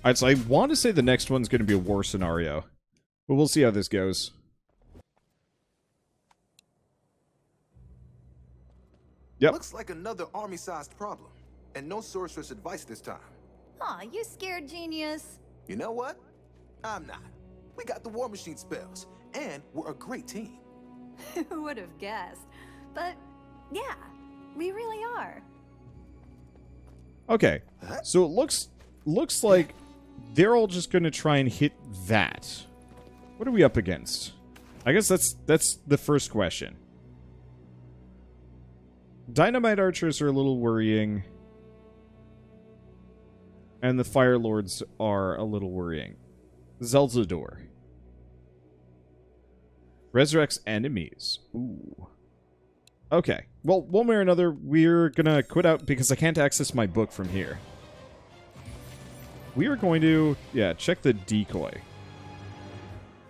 Alright, so I want to say the next one's going to be a war scenario. But we'll see how this goes. Yep. Looks like another army-sized problem. And no sorceress advice this time. Aw, you scared genius. You know what? I'm not. We got the war machine spells, and we're a great team. Who would have guessed? But, yeah, we really are. Okay, so it looks like they're all just going to try and hit that. What are we up against? I guess that's the first question. Dynamite archers are a little worrying. And the Fire Lords are a little worrying. Zelzador. Resurrects enemies. Ooh. Okay. Well, one way or another, we're gonna quit out because I can't access my book from here. We are going to, yeah, check the decoy.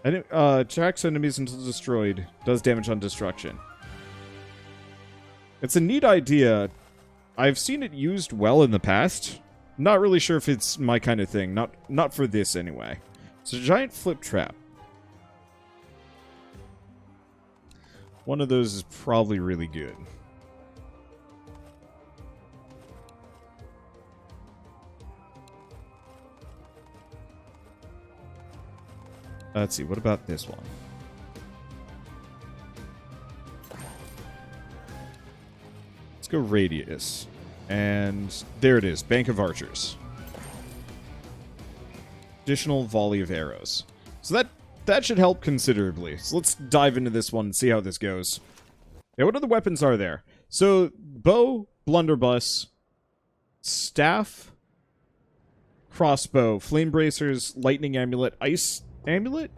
And it tracks enemies until destroyed. Does damage on destruction. It's a neat idea. I've seen it used well in the past. Not really sure if it's my kind of thing. Not for this, anyway. It's a giant flip trap. One of those is probably really good. Let's see, what about this one? Let's go radius. And there it is, Bank of Archers. Additional volley of arrows. So that should help considerably. So let's dive into this one and see how this goes. Yeah, what other weapons are there? So, bow, blunderbuss, staff, crossbow, flame bracers, lightning amulet, ice amulet?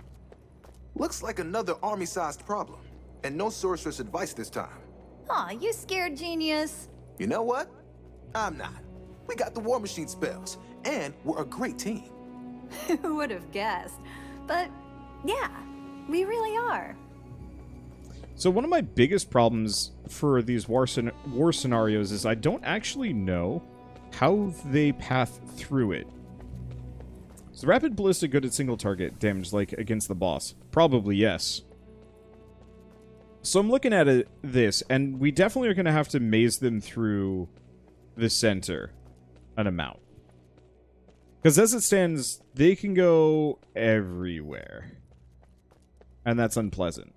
Looks like another army-sized problem. And no sorceress advice this time. Aw, you scared genius. You know what? I'm not. We got the war machine spells, and we're a great team. Who would have guessed? But, yeah, we really are. So one of my biggest problems for these war scenarios is I don't actually know how they path through it. Is the rapid ballista good at single target damage, like against the boss? Probably yes. So I'm looking at this, and we definitely are going to have to maze them through the center an amount. Because as it stands, they can go everywhere. And that's unpleasant.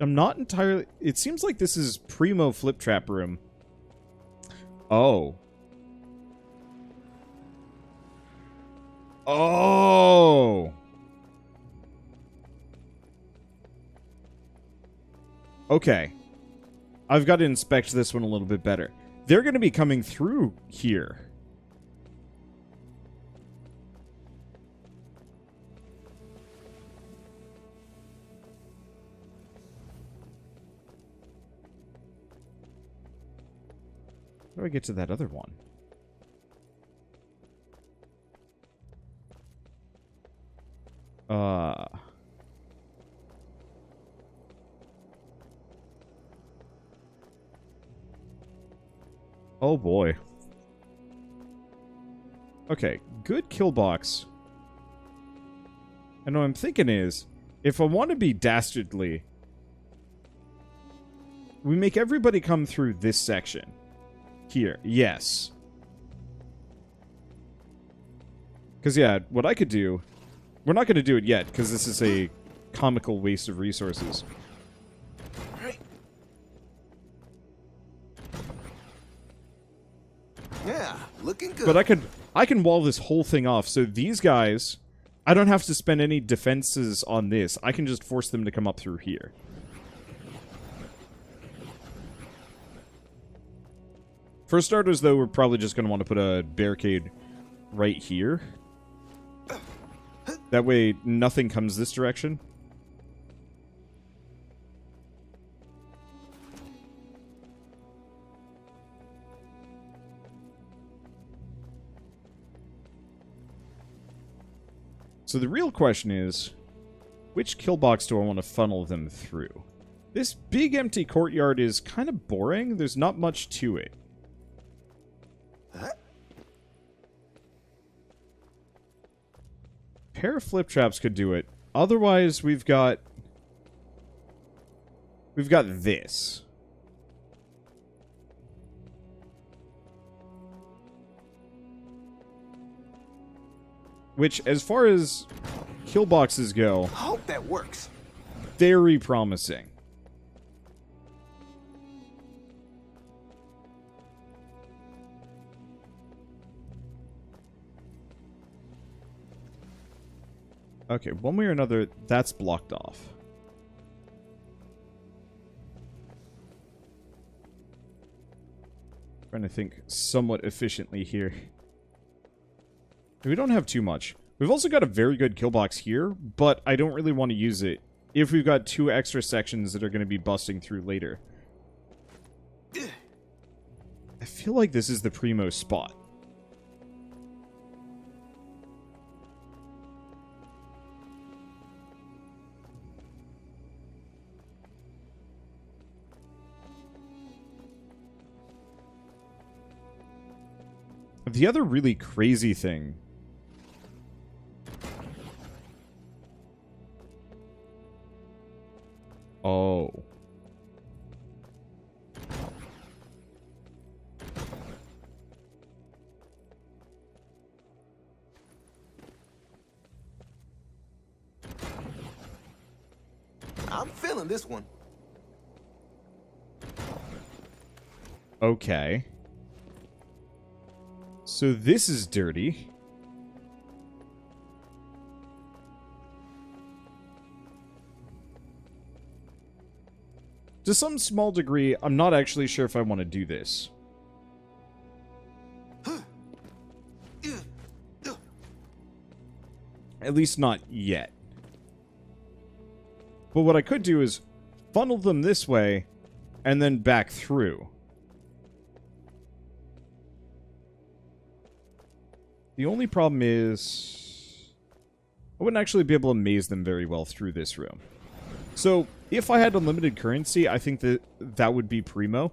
I'm not entirely... It seems like this is primo flip trap room. Oh. Oh! Okay. I've got to inspect this one a little bit better. They're going to be coming through here. How do I get to that other one? Oh boy. Okay, good kill box. And what I'm thinking is, if I want to be dastardly, we make everybody come through this section. Here, yes. Because, yeah, what I could do... We're not going to do it yet, because this is a comical waste of resources. Yeah, looking good. But I can wall this whole thing off, so these guys... I don't have to spend any defenses on this. I can just force them to come up through here. For starters, though, we're probably just going to want to put a barricade right here. That way, nothing comes this direction. So the real question is, which kill box do I want to funnel them through? This big empty courtyard is kind of boring. There's not much to it. pair of flip traps could do it. Otherwise, we've got this. Which, as far as kill boxes go, I hope that works. very promising. Okay, one way or another, that's blocked off. Trying to think somewhat efficiently here. We don't have too much. We've also got a very good kill box here, but I don't really want to use it if we've got 2 extra sections that are going to be busting through later. I feel like this is the primo spot. The other really crazy thing... Oh. I'm feeling this one. Okay. So this is dirty. To some small degree, I'm not actually sure if I want to do this. At least not yet. But what I could do is funnel them this way and then back through. The only problem is I wouldn't actually be able to maze them very well through this room. So, if I had unlimited currency, I think that would be primo.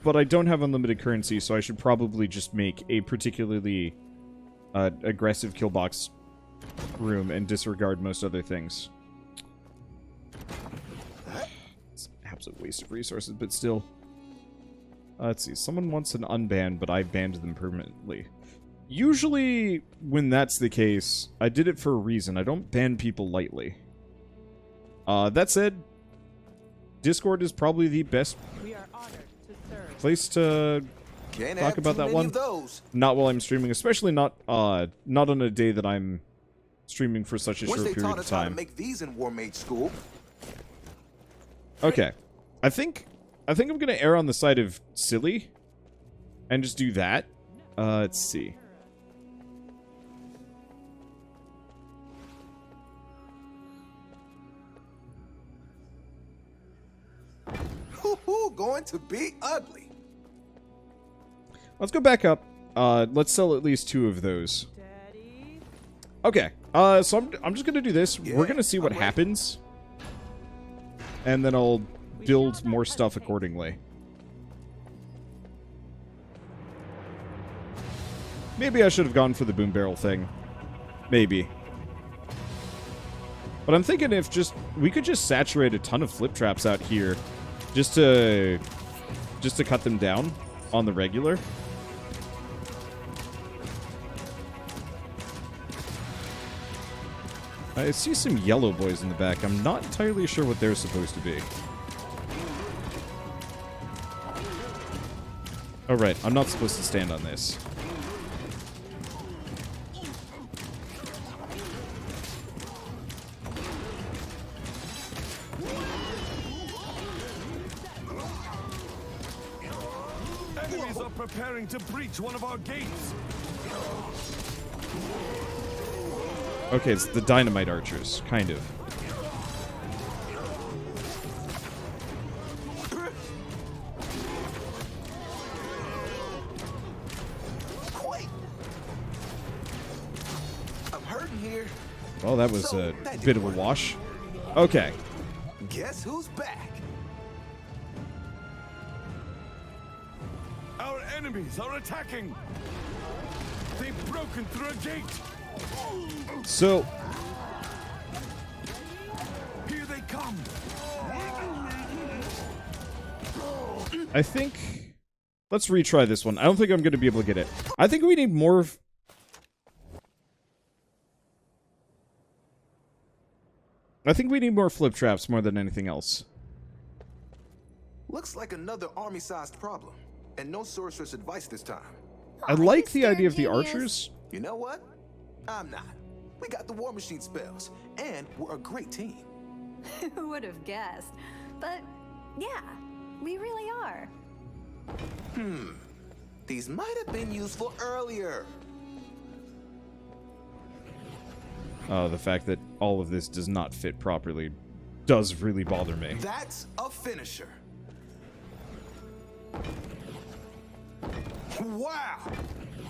But I don't have unlimited currency, so I should probably just make a particularly aggressive kill box room and disregard most other things. It's an absolute waste of resources, but still. Let's see. Someone wants an unban, but I banned them permanently. Usually, when that's the case, I did it for a reason. I don't ban people lightly. That said, Discord is probably the best place to talk about that one. Not while I'm streaming, especially not on a day that I'm streaming for such a short period of time. Make these in War Mage School. Okay, I think I'm gonna err on the side of silly and just do that. Let's see. Going to be ugly. Let's go back up. Let's sell at least 2 of those. Okay. So I'm just gonna do this. Yeah, we're gonna see what happens, and then I'll build more stuff accordingly. Maybe I should have gone for the boom barrel thing. Maybe. But I'm thinking if we could just saturate a ton of flip traps out here. Just to cut them down on the regular. I see some yellow boys in the back. I'm not entirely sure what they're supposed to be. Oh, right. I'm not supposed to stand on this. Preparing to breach one of our gates. Okay, it's the dynamite archers, kind of. I'm hurting here. Well, that was a bit of a wash. Okay. Guess who's back? Our enemies are attacking. They've broken through a gate. So, Here they come. I think... Let's retry this one. I don't think I'm going to be able to get it. I think we need more... I think we need more flip traps more than anything else. Looks like another army-sized problem. And no sorceress advice this time. I like the idea of the archers. You know what? I'm not. We got the war machine spells. And we're a great team. Who would have guessed? But yeah, we really are. These might have been useful earlier. Oh, the fact that all of this does not fit properly does really bother me. That's a finisher. Wow!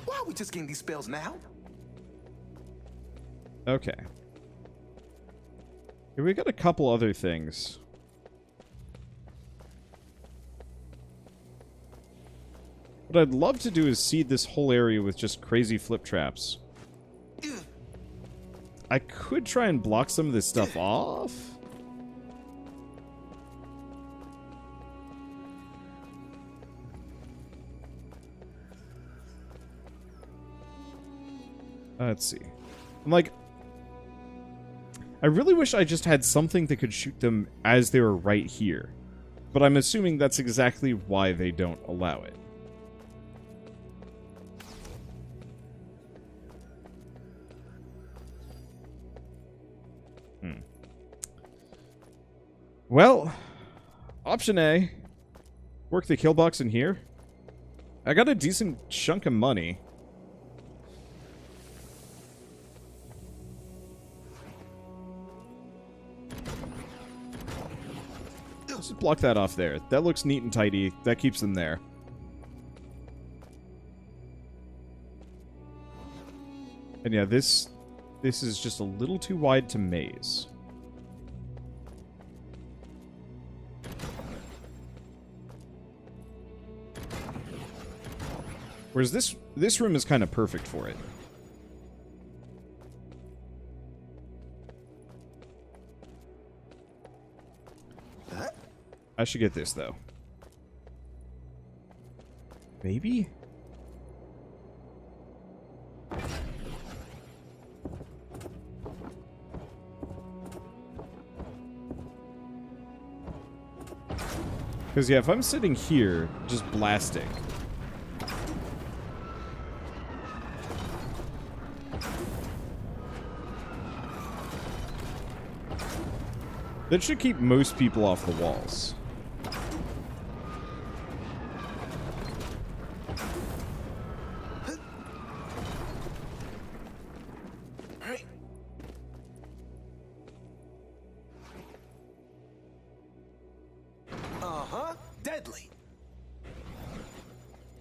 Why are we just getting these spells now? Okay. Here we got a couple other things. What I'd love to do is seed this whole area with just crazy flip traps. I could try and block some of this stuff off. Let's see. I'm like, I really wish I just had something that could shoot them as they were right here. But I'm assuming that's exactly why they don't allow it. Well, option A, work the kill box in here. I got a decent chunk of money. Let's just block that off there. That looks neat and tidy. That keeps them there. And yeah, this is just a little too wide to maze. Whereas this room is kind of perfect for it. I should get this, though. Maybe? Because, yeah, if I'm sitting here, just blasting... that should keep most people off the walls. Uh-huh. Deadly.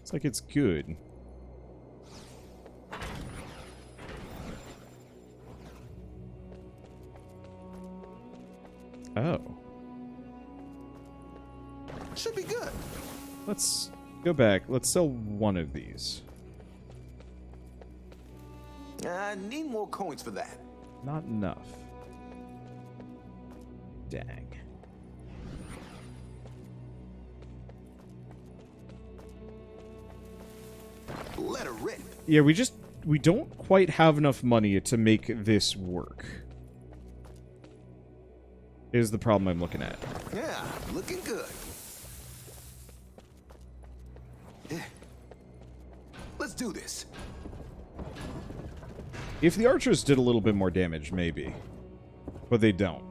It's like it's good. Oh. Should be good. Let's go back. Let's sell one of these. I need more coins for that. Not enough. Dang. Let her rip. Yeah, we don't quite have enough money to make this work. Is the problem I'm looking at. Yeah, looking good. Yeah. Let's do this. If the archers did a little bit more damage, maybe. But they don't.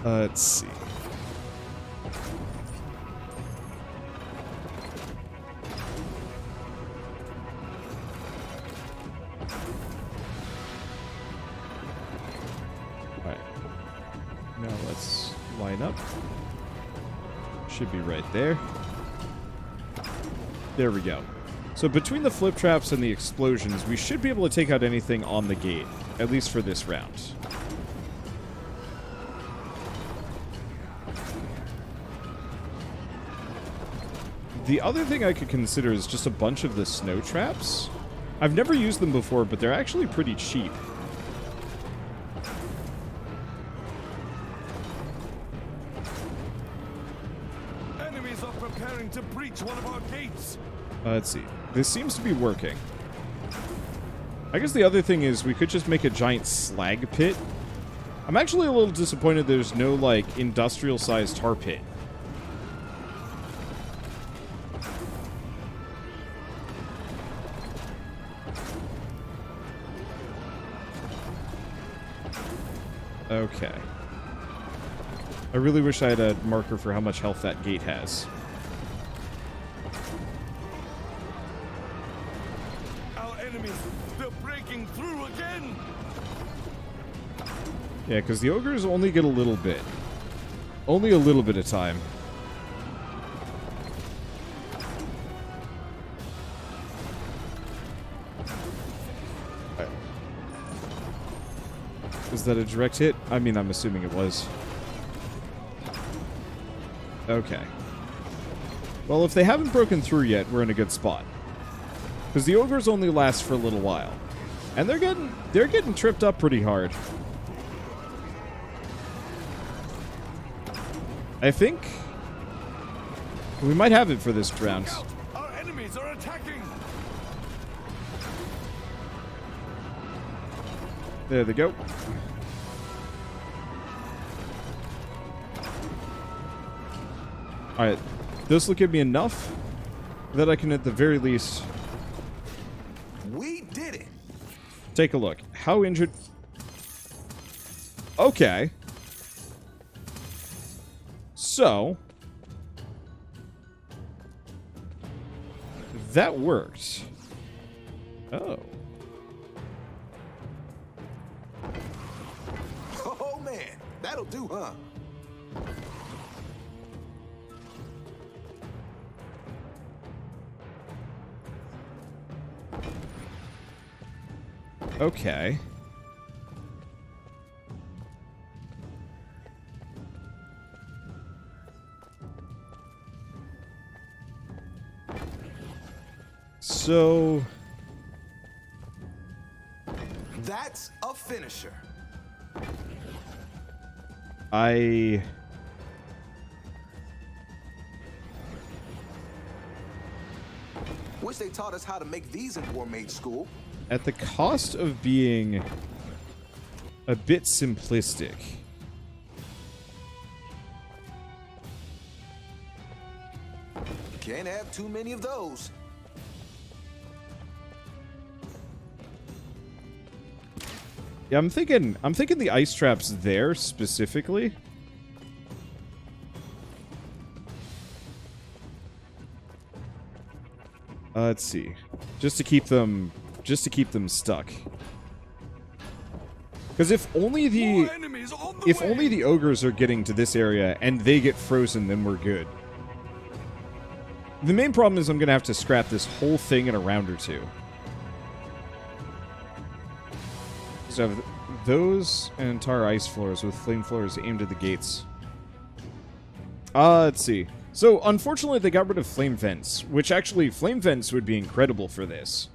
Let's see. Alright. Now let's line up. Should be right there. There we go. So between the flip traps and the explosions, we should be able to take out anything on the gate. At least for this round. The other thing I could consider is just a bunch of the snow traps. I've never used them before, but they're actually pretty cheap. Enemies are preparing to breach one of our gates. Let's see. This seems to be working. I guess the other thing is we could just make a giant slag pit. I'm actually a little disappointed there's no, like, industrial-sized tar pit. Okay. I really wish I had a marker for how much health that gate has. Our enemies, they're breaking through again. Yeah, because the ogres only get a little bit. Only a little bit of time. Is that a direct hit? I mean, I'm assuming it was. Okay. Well, if they haven't broken through yet, we're in a good spot. Because the ogres only last for a little while. And they're getting tripped up pretty hard. I think we might have it for this round. Our enemies are attacking. There they go. Alright, this will give me enough that I can at the very least We did it. take a look. How injured? Okay. So that worked. Oh. Oh man, that'll do, huh? Okay. So That's a finisher. I Wish they taught us how to make these in War Mage School. at the cost of being a bit simplistic. Can't have too many of those. Yeah, I'm thinking the ice traps there specifically. Let's see. Just to keep them stuck. Because if only More enemies on the way. only the ogres are getting to this area and they get frozen, then we're good. The main problem is I'm going to have to scrap this whole thing in a round or two. So I have those and entire ice floors with flame floors aimed at the gates. Let's see. So, unfortunately, they got rid of flame vents, which actually, flame vents would be incredible for this.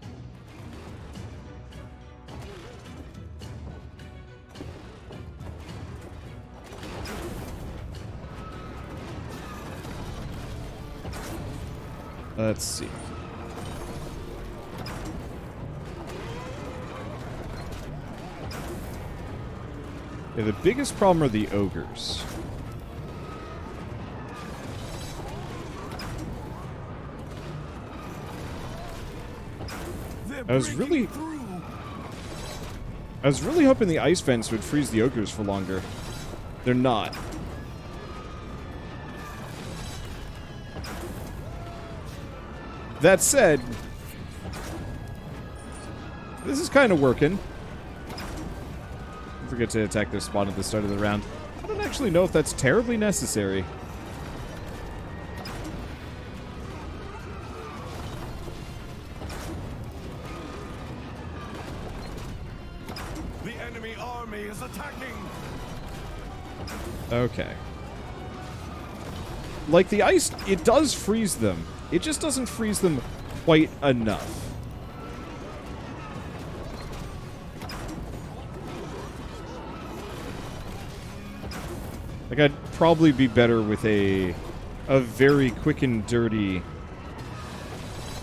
Let's see. Yeah, the biggest problem are the ogres. They're I was breaking through. really hoping the ice vents would freeze the ogres for longer. They're not. That said, this is kind of working. Don't forget to attack their spawn at the start of the round. I don't actually know if that's terribly necessary. The enemy army is attacking. Okay. Like, the ice, it does freeze them. It just doesn't freeze them quite enough. Like, I'd probably be better with a very quick and dirty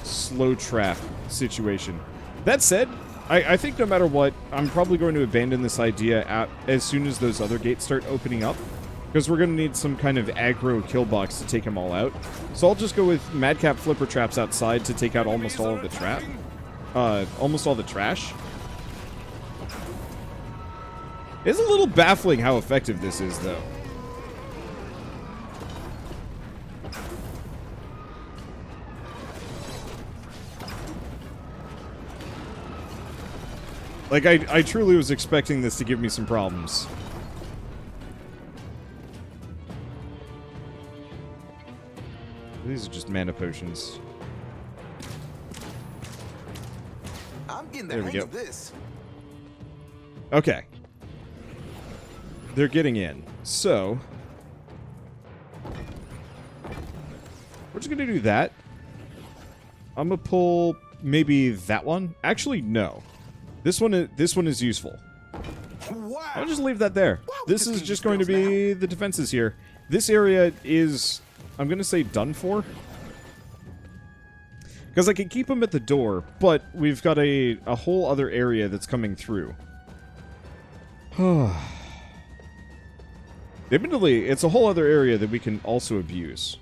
slow trap situation. That said, I think no matter what, I'm probably going to abandon this idea as soon as those other gates start opening up, because we're going to need some kind of aggro kill box to take them all out. So I'll just go with madcap flipper traps outside to take out almost all of the trap. Almost all the trash. It's a little baffling how effective this is, though. Like, I truly was expecting this to give me some problems. These are just mana potions. I'm getting the There we hang go. of this. Okay. They're getting in. So, we're just going to do that. I'm going to pull maybe that one. Actually, no. This one is useful. Wow. I'll just leave that there. Wow, This is just going to be the defenses here. This area is, I'm going to say, done for. Because I can keep them at the door, but we've got a whole other area that's coming through. Admittedly, it's a whole other area that we can also abuse.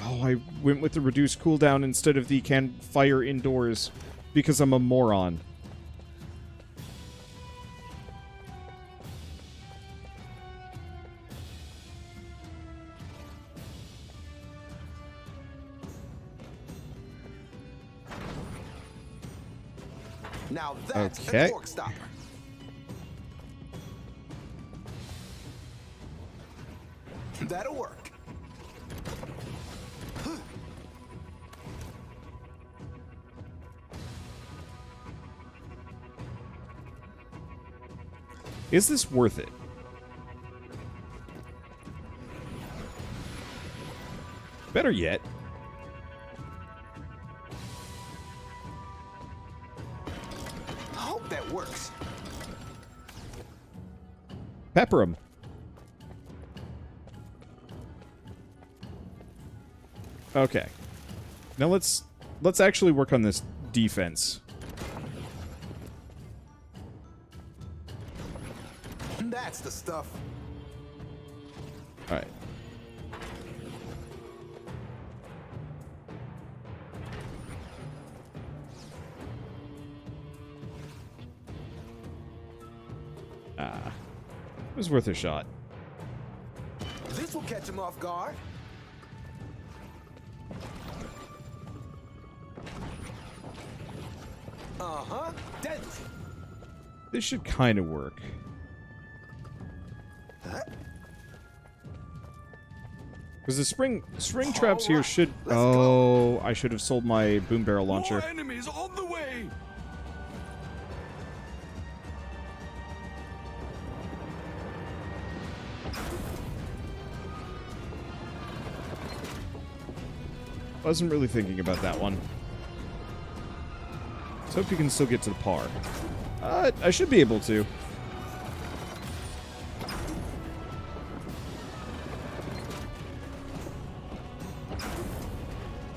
Oh, I went with the reduced cooldown instead of the can fire indoors because I'm a moron. Now that's Okay. an orc stopper. That'll work. Is this worth it? Better yet. I hope that works. Pepper 'em. Okay. Now let's actually work on this defense. That's the stuff. All right. It was worth a shot. This will catch him off guard. Uh-huh. Deadly. This should kind of work. Because the spring traps here should... Oh, I should have sold my boom barrel launcher. More enemies on the way. Wasn't really thinking about that one. Let's hope you can still get to the par. I should be able to.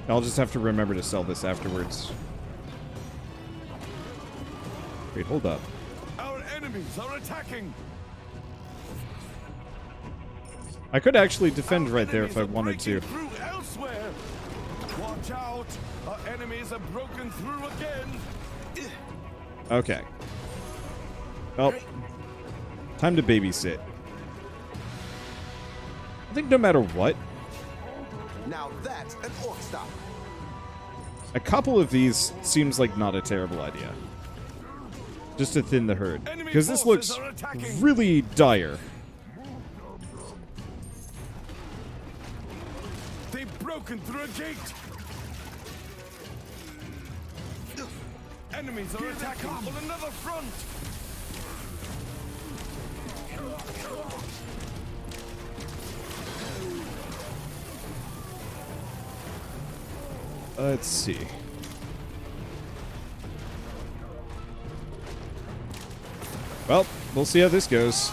I'll just have to remember to sell this afterwards. Wait, hold up. Our enemies are attacking. I could actually defend right there if I Enemies are wanted to. breaking through elsewhere. Watch out! Our enemies have broken through again. Okay. Well, time to babysit. I think no matter what, Now that's an orc stopper. a couple of these seems like not a terrible idea. Just to thin the herd. Enemy Because this forces looks are attacking. really dire. They've broken through a gate. Enemies are attacking on another front. Let's see. Well, we'll see how this goes.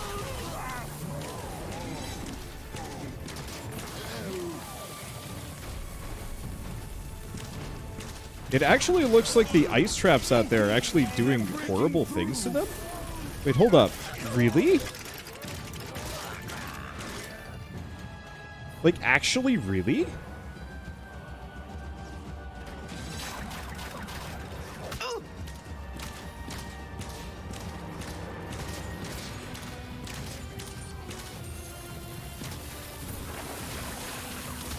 It actually looks like the ice traps out there are actually doing horrible things to them. Wait, hold up. Really? Like, actually, really?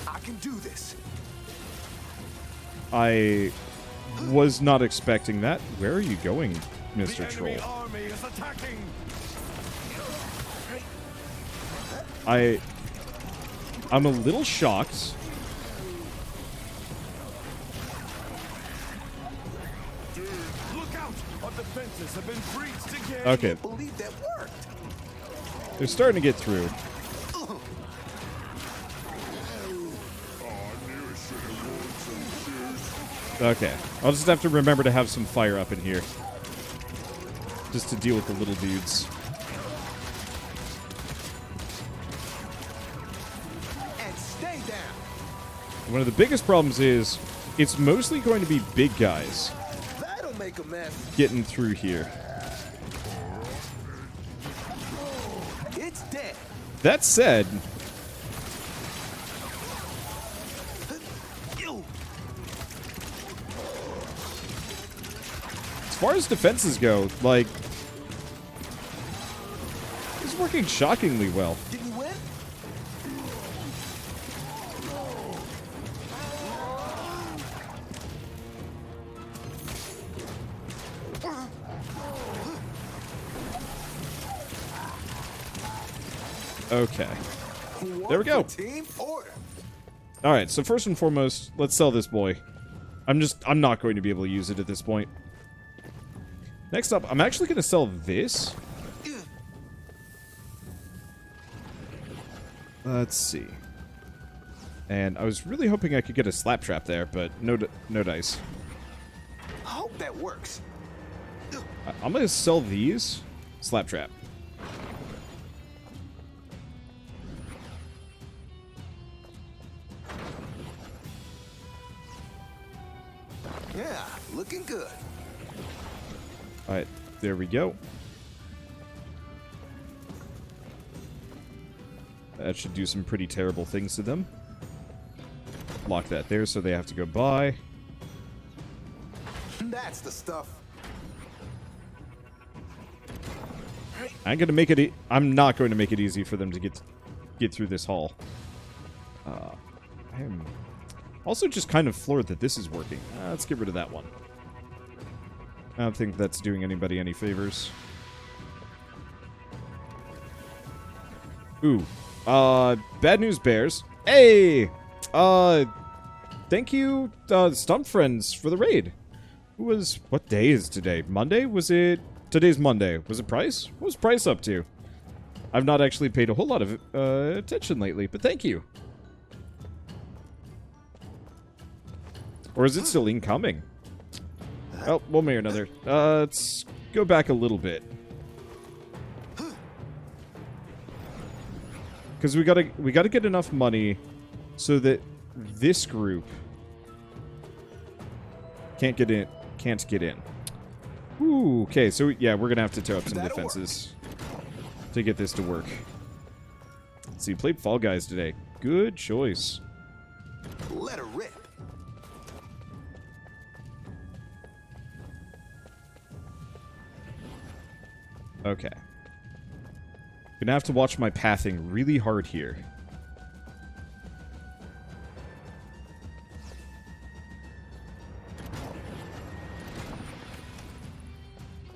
I can do this. I was not expecting that. Where are you going, Mr. The Troll? enemy army is attacking. I'm a little shocked. Dude, look out! Our defenses have been breached again. Okay, I believe that worked. they're starting to get through. Okay, I'll just have to remember to have some fire up in here. Just to deal with the little dudes. And stay down. One of the biggest problems is it's mostly going to be big guys That'll make a mess. getting through here. It's dead. That said, Ew. as far as defenses go, like, it's working shockingly well. Did we win? Okay. There we go. One for Team Order. Alright, so first and foremost, let's sell this boy. I'm not going to be able to use it at this point. Next up, I'm actually going to sell this. Let's see. And I was really hoping I could get a slap trap there, but no dice. I hope that works. I'm going to sell these. Slap trap. Yeah, looking good. Alright, there we go. That should do some pretty terrible things to them. Lock that there so they have to go by. That's the stuff. I'm gonna make it. I'm not going to make it easy for them to get through this hall. I am also just kind of floored that this is working. Let's get rid of that one. I don't think that's doing anybody any favors. Ooh. Bad news bears. Hey! Thank you, Stump Friends, for the raid. What day is today? Monday? Today's Monday. Was it Price? What was Price up to? I've not actually paid a whole lot of attention lately, but thank you. Or is it still incoming? Oh, one way or another. Let's go back a little bit. Because we gotta get enough money so that this group can't get in. Ooh, okay, so yeah, we're gonna have to tear up some defenses to get this to work. Let's see, played Fall Guys today. Good choice. Let her rip. Okay. Gonna have to watch my pathing really hard here.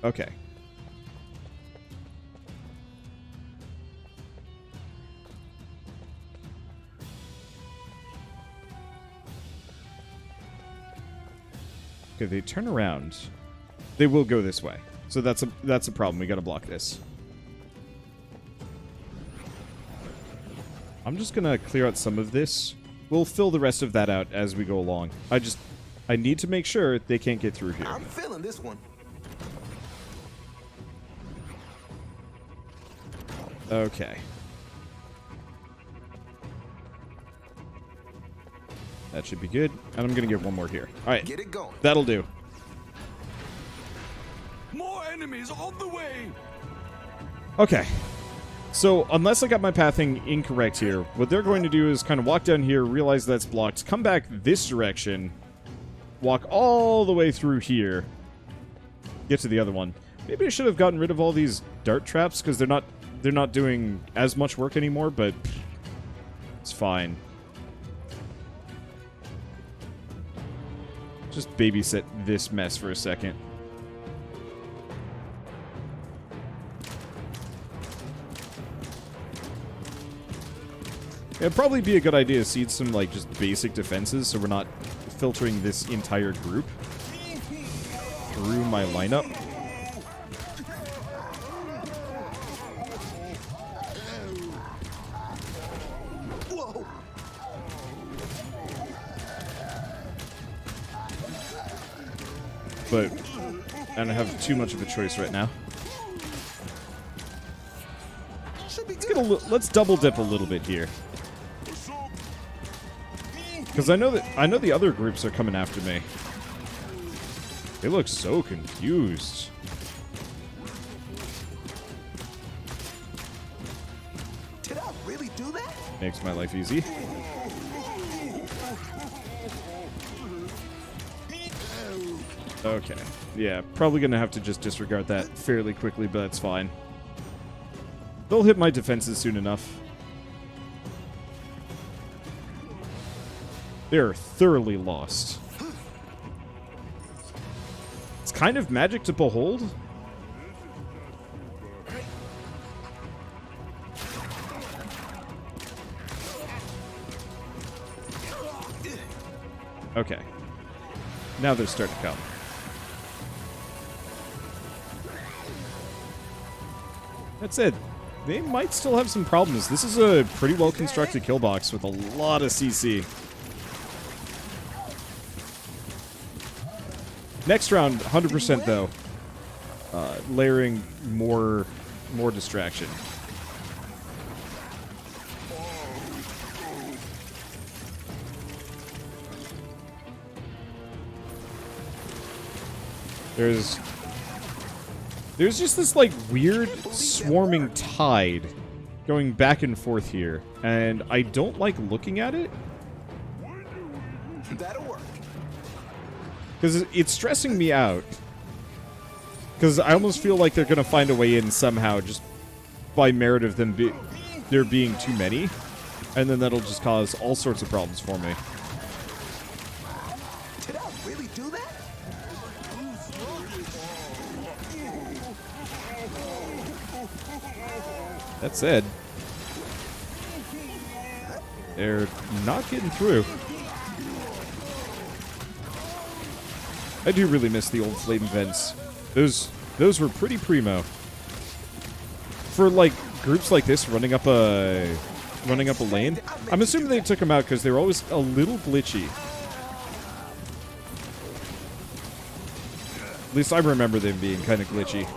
Okay. Okay, they turn around. They will go this way. So that's a problem. We gotta block this. I'm just gonna clear out some of this. We'll fill the rest of that out as we go along. I need to make sure they can't get through here. I'm feeling this one. Okay. That should be good. And I'm going to get one more here. All right. Get it going. That'll do. More enemies on the way. Okay. So, unless I got my pathing incorrect here, what they're going to do is kind of walk down here, realize that's blocked, come back this direction, walk all the way through here, get to the other one. Maybe I should have gotten rid of all these dart traps, because they're not doing as much work anymore, but it's fine. Just babysit this mess for a second. It'd probably be a good idea to seed some, like, just basic defenses so we're not filtering this entire group through my lineup. Whoa. But I don't have too much of a choice right now. Should be Let's, good. let's double dip a little bit here. Because I know the other groups are coming after me. They look so confused. Did I really do that? Makes my life easy. Okay. Yeah, probably gonna have to just disregard that fairly quickly, but that's fine. They'll hit my defenses soon enough. They're thoroughly lost. It's kind of magic to behold. Okay. Now they're starting to come. That's it. They might still have some problems. This is a pretty well constructed kill box with a lot of CC. Next round, 100% though. Layering more distraction. There's just this, like, weird swarming tide going back and forth here, and I don't like looking at it. That'll work. Because it's stressing me out. Because I almost feel like they're going to find a way in somehow, just by merit of them there being too many, and then that'll just cause all sorts of problems for me. Did I really do that? That said, they're not getting through. I do really miss the old flame vents. Those were pretty primo. For, like, groups like this running up a lane. I'm assuming they took them out because they were always a little glitchy. At least I remember them being kind of glitchy.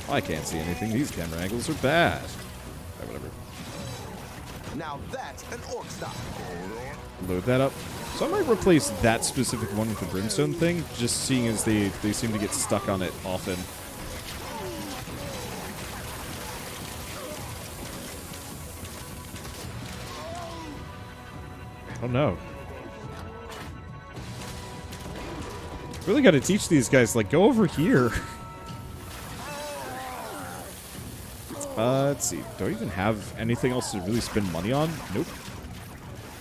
I can't see anything. These camera angles are bad. Right, whatever. Now that's an orc stop. Load that up. So I might replace that specific one with the brimstone thing, just seeing as they seem to get stuck on it often. I don't know. Really got to teach these guys, like, go over here. Let's see. Do I even have anything else to really spend money on? Nope.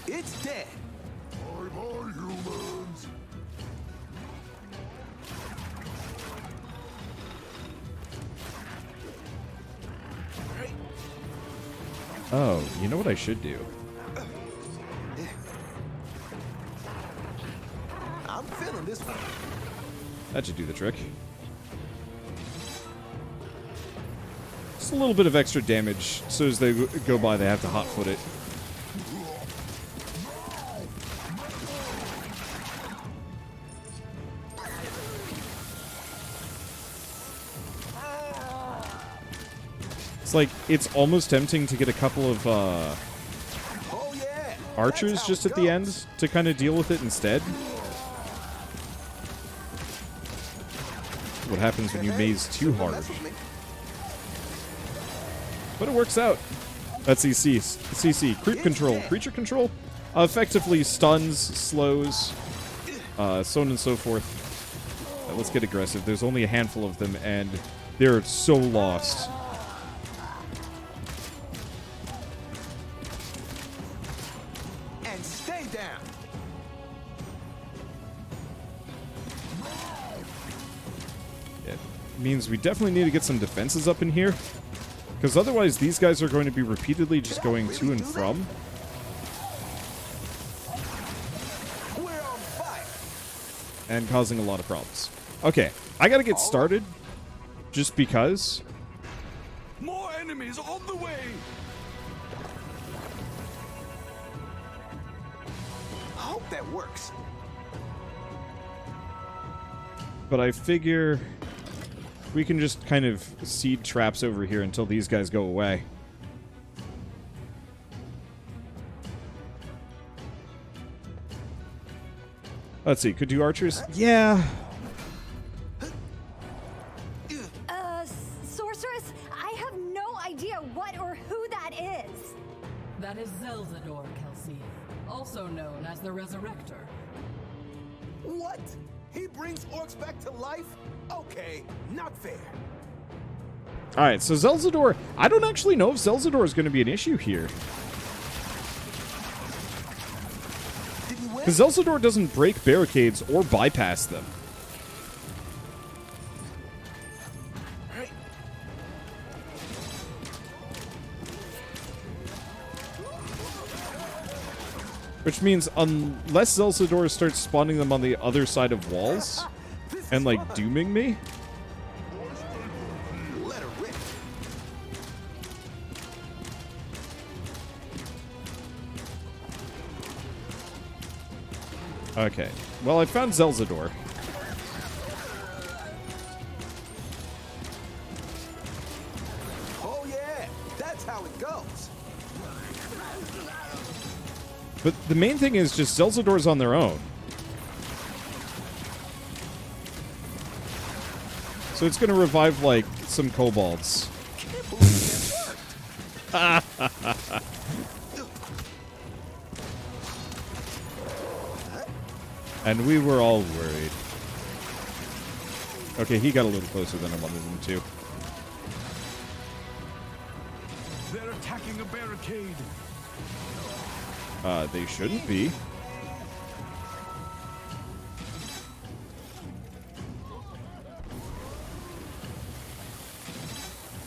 It's dead. Bye-bye, humans. Oh, you know what I should do? I'm feeling this one. That should do the trick. Just a little bit of extra damage, so as they go by, they have to hotfoot it. like, it's almost tempting to get a couple of, Oh yeah. archers That's how just it at the end goes. to kind of deal with it instead. What happens when you Hey, maze too shouldn't hard. mess with me. But it works out. That's CC. Creep control. Creature control effectively stuns, slows, so on and so forth. Let's get aggressive. There's only a handful of them, and they're so lost. And stay down. It means we definitely need to get some defenses up in here, because otherwise these guys are going to be repeatedly just going to and from. We're on fire. And causing a lot of problems. Okay, I gotta get started, just because. More enemies on the way! I hope that works. But I figure we can just kind of seed traps over here until these guys go away. Let's see, could do archers? Yeah. Sorceress, I have no idea what or who that is. That is Zelzador, Kelsey, also known as the Resurrector. What? He brings orcs back to life? Okay, not fair. Alright, so Zelzador, I don't actually know if Zelzador is going to be an issue here. Did you win? Because Zelzador doesn't break barricades or bypass them. Right. Which means unless Zelzador starts spawning them on the other side of walls This and is like fun. dooming me, Let her rip. okay. Well, I found Zelzador. Oh yeah, that's how it goes. But the main thing is just Zelzador's on their own. So it's going to revive, like, some kobolds. Can't believe it worked. And we were all worried. Okay, he got a little closer than I wanted him to. They're attacking a barricade. They shouldn't be.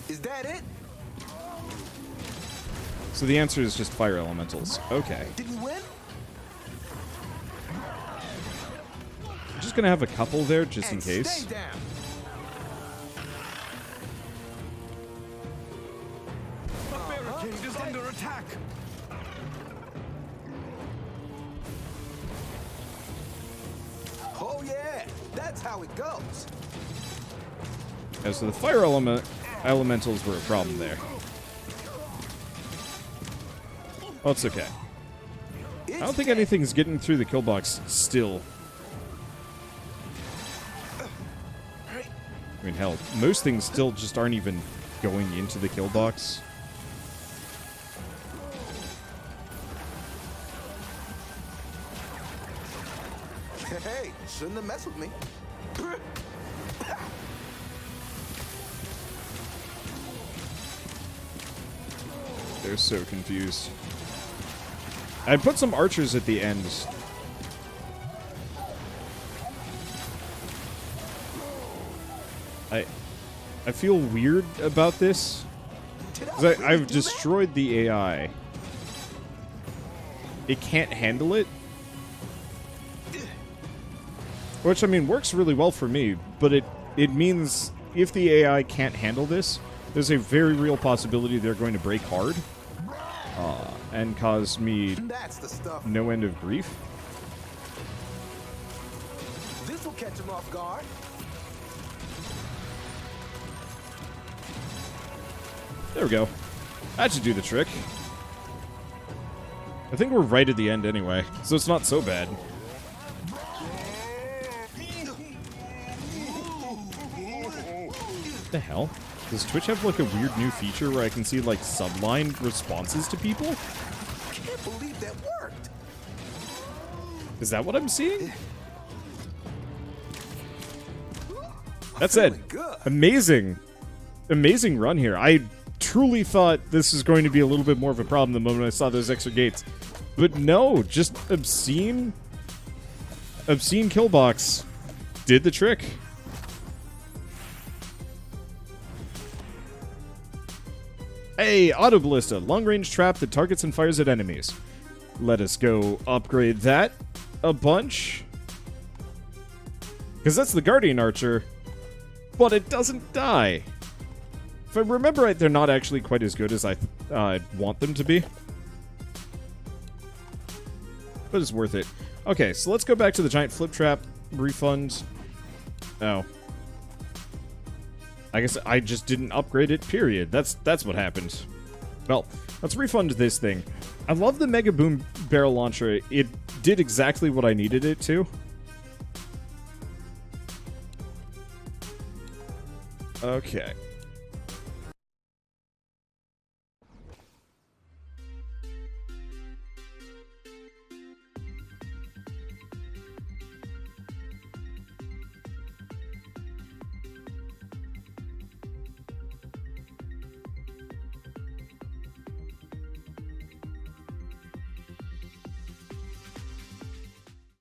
Is that it? So the answer is just fire elementals. Okay. Did we win? I'm just gonna have a couple there, just in And case. stay down. A barricade is under attack. Oh yeah, that's how it goes. Yeah, so the fire elementals were a problem there. Oh, it's okay. I don't think anything's getting through the kill box still. I mean, hell, most things still just aren't even going into the kill box. Hey, shouldn't have messed with me. They're so confused. I put some archers at the end. I feel weird about this. Did I 'Cause really I've do destroyed the AI. It can't handle it. Which, I mean, works really well for me, but it means if the AI can't handle this, there's a very real possibility they're going to break hard and cause me that? That's the stuff. no end of grief. This will catch him off guard. There we go. That should do the trick. I think we're right at the end anyway, so it's not so bad. What the hell? Does Twitch have like a weird new feature where I can see like subline responses to people? I can't believe that worked. Is that what I'm seeing? That's Feeling it. good. Amazing. Amazing run here. I truly thought this was going to be a little bit more of a problem the moment I saw those extra gates. But no, just obscene killbox did the trick. Hey, auto ballista, long-range trap that targets and fires at enemies. Let us go upgrade that a bunch. Because that's the Guardian Archer, but it doesn't die. If I remember right, they're not actually quite as good as I want them to be. But it's worth it. Okay, so let's go back to the giant flip trap refund. Oh. I guess I just didn't upgrade it, period. That's what happened. Well, let's refund this thing. I love the Mega Boom Barrel Launcher. It did exactly what I needed it to. Okay.